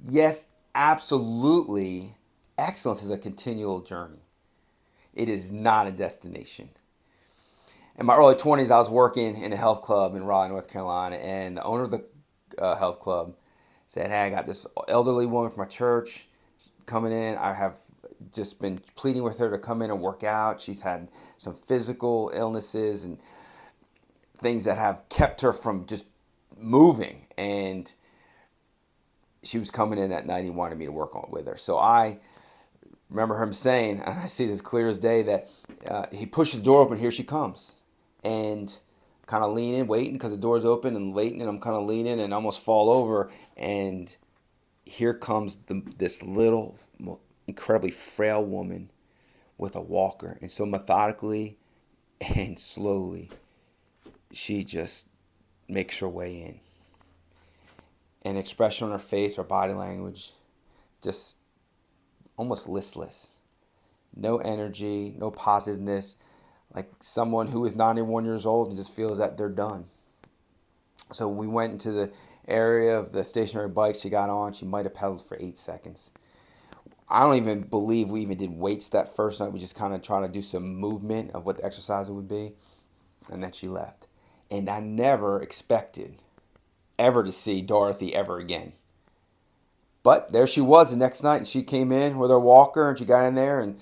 Yes, absolutely. Excellence is a continual journey. It is not a destination. In my early 20s, I was working in a health club in Raleigh, North Carolina, and the owner of the health club said, "Hey, I got this elderly woman from my church coming in. I have just been pleading with her to come in and work out. She's had some physical illnesses and things that have kept her from just moving. And she was coming in that night. He wanted me to work on with her. So I remember him saying, and I see this clear as day, that he pushed the door open. Here she comes. And kind of leaning, waiting because the door's open and waiting. And I'm kind of leaning and almost fall over. And here comes this little, incredibly frail woman with a walker. And so methodically and slowly, she just makes her way in. An expression on her face, her body language, just almost listless. No energy, no positiveness, like someone who is 91 years old and just feels that they're done. So we went into the area of the stationary bike she got on. She might have pedaled for 8 seconds. I don't even believe we even did weights that first night. We just kind of tried to do some movement of what the exercise would be. And then she left. And I never expected ever to see Dorothy ever again. But there she was the next night, and she came in with her walker, and she got in there, and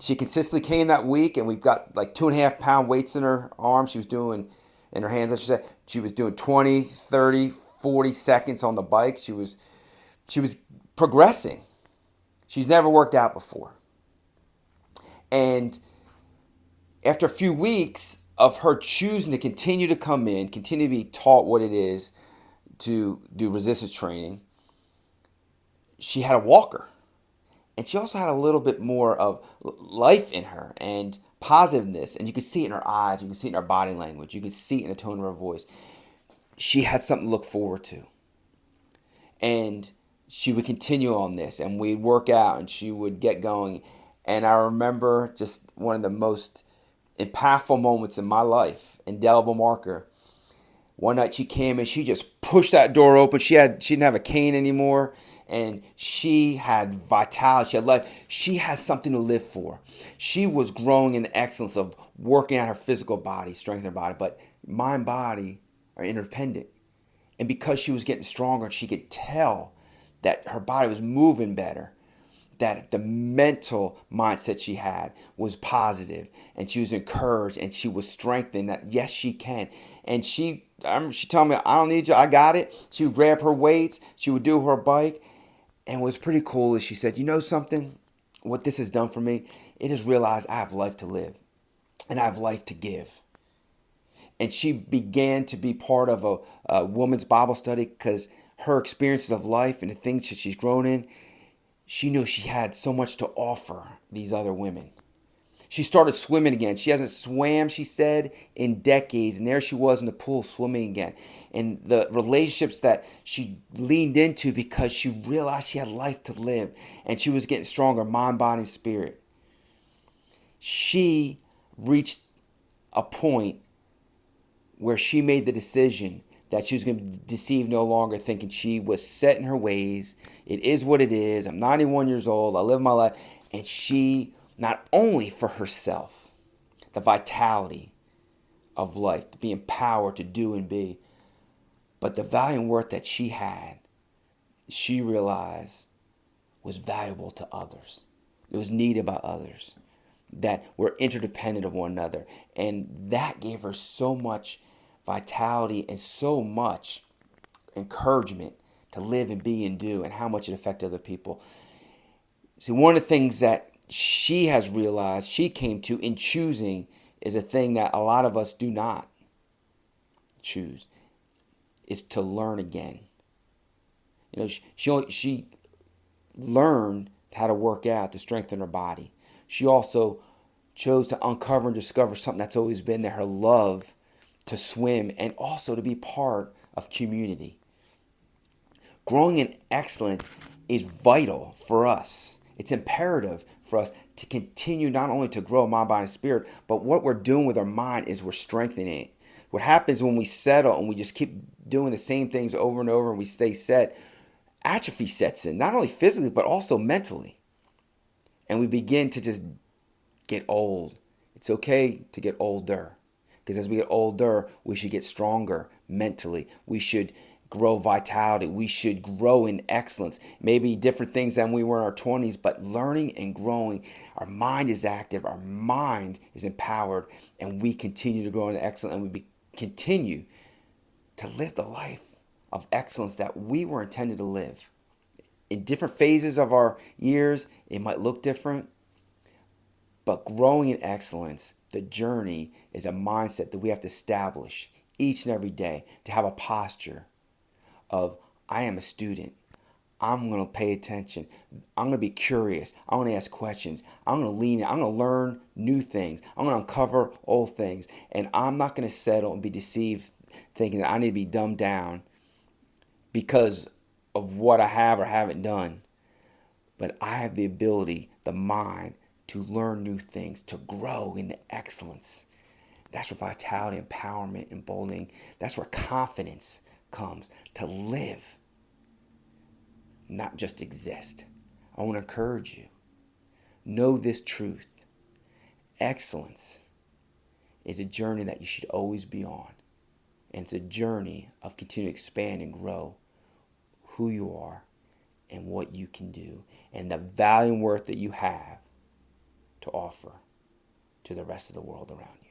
she consistently came that week, and we've got like 2.5 pound weights in her arms. She was doing, in her hands, I should say, she was doing 20, 30, 40 seconds on the bike. She was progressing. She's never worked out before. And after a few weeks of her choosing to continue to come in, continue to be taught what it is to do resistance training, she had a walker. And she also had a little bit more of life in her and positiveness. And you could see it in her eyes. You could see it in her body language. You could see it in the tone of her voice. She had something to look forward to. And she would continue on this. And we'd work out and she would get going. And I remember just one of the most impactful moments in my life, indelible marker. One night she came and she just pushed that door open. She didn't have a cane anymore, and she had vitality. She had life. She has something to live for. She was growing in the excellence of working out her physical body, strengthening her body, but mind and body are interdependent. And because she was getting stronger, she could tell that her body was moving better, that the mental mindset she had was positive, and she was encouraged, and she was strengthened that yes, she can. And I remember she told me, "I don't need you, I got it." She would grab her weights, she would do her bike. And what was pretty cool is she said, "You know something, what this has done for me, it has realized I have life to live and I have life to give." And she began to be part of a woman's Bible study because her experiences of life and the things that she's grown in, she knew she had so much to offer these other women. She started swimming again. She hasn't swam, she said, in decades. And there she was in the pool swimming again. And the relationships that she leaned into because she realized she had life to live. And she was getting stronger, mind, body, and spirit. She reached a point where she made the decision that she was going to deceive no longer, thinking she was set in her ways. It is what it is. I'm 91 years old. I live my life. And she, not only for herself, the vitality of life, to be empowered to do and be, but the value and worth that she had, she realized was valuable to others. It was needed by others, that were interdependent of one another. And that gave her so much vitality and so much encouragement to live and be and do, and how much it affected other people. See, one of the things that she has realized, she came to in choosing, is a thing that a lot of us do not choose, is to learn again. You know, she learned how to work out to strengthen her body. She also chose to uncover and discover something that's always been there, her love to swim and also to be part of community. Growing in excellence is vital for us. It's imperative for us to continue not only to grow mind, body, and spirit, but what we're doing with our mind is we're strengthening it. What happens when we settle and we just keep doing the same things over and over and we stay set, atrophy sets in, not only physically, but also mentally. And we begin to just get old. It's okay to get older, because as we get older, we should get stronger mentally. We should grow vitality. We should grow in excellence. Maybe different things than we were in our 20s, but learning and growing. Our mind is active, our mind is empowered, and we continue to grow in excellence, and we continue to live the life of excellence that we were intended to live. In different phases of our years, it might look different, but growing in excellence, the journey, is a mindset that we have to establish each and every day, to have a posture of, I am a student. I'm going to pay attention. I'm going to be curious. I'm going to ask questions. I'm going to lean in. I'm going to learn new things. I'm going to uncover old things. And I'm not going to settle and be deceived thinking that I need to be dumbed down because of what I have or haven't done. But I have the ability, the mind, to learn new things, to grow into excellence. That's where vitality, empowerment, emboldening, that's where confidence comes, to live, not just exist. I want to encourage you. Know this truth. Excellence is a journey that you should always be on. And it's a journey of continuing to expand and grow who you are and what you can do and the value and worth that you have to offer to the rest of the world around you.